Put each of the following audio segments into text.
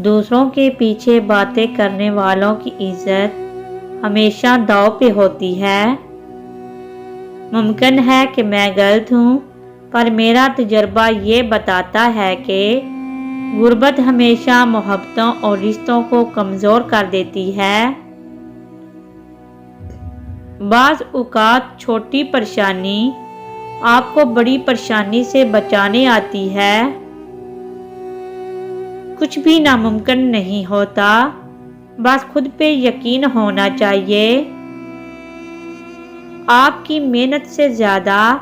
دوسروں کے پیچھے باتیں کرنے والوں کی عزت ہمیشہ داؤ پہ ہوتی ہے۔ ممکن ہے کہ میں غلط ہوں، پر میرا تجربہ یہ بتاتا ہے کہ غربت ہمیشہ محبتوں اور رشتوں کو کمزور کر دیتی ہے۔ بعض اوقات چھوٹی پریشانی آپ کو بڑی پریشانی سے بچانے آتی ہے۔ کچھ بھی ناممکن نہیں ہوتا، بس خود پہ یقین ہونا چاہیے۔ آپ کی محنت سے زیادہ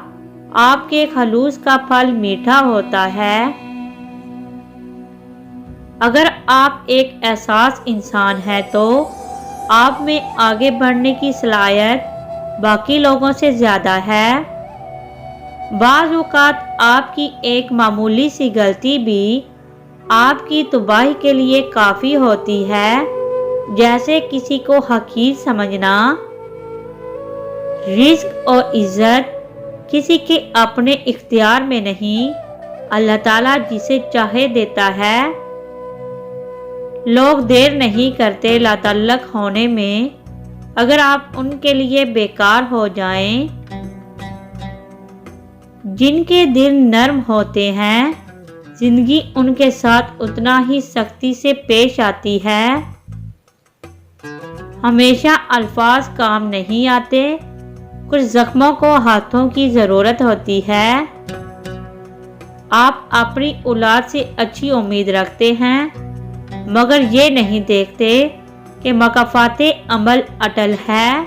آپ کے خلوص کا پھل میٹھا ہوتا ہے۔ اگر آپ ایک احساس انسان ہیں تو آپ میں آگے بڑھنے کی صلاحیت باقی لوگوں سے زیادہ ہے۔ بعض اوقات آپ کی ایک معمولی سی غلطی بھی آپ کی تباہی کے لیے کافی ہوتی ہے، جیسے کسی کو حقیر سمجھنا۔ رزق اور عزت کسی کے اپنے اختیار میں نہیں، اللہ تعالیٰ جسے چاہے دیتا ہے۔ لوگ دیر نہیں کرتے لاتعلق ہونے میں، اگر آپ ان کے لیے بیکار ہو جائیں۔ جن کے دل نرم ہوتے ہیں، زندگی ان کے ساتھ اتنا ہی سختی سے پیش آتی ہے۔ ہمیشہ الفاظ کام نہیں آتے، کچھ زخموں کو ہاتھوں کی ضرورت ہوتی ہے۔ آپ اپنی اولاد سے اچھی امید رکھتے ہیں، مگر یہ نہیں دیکھتے کہ مکافات عمل اٹل ہے۔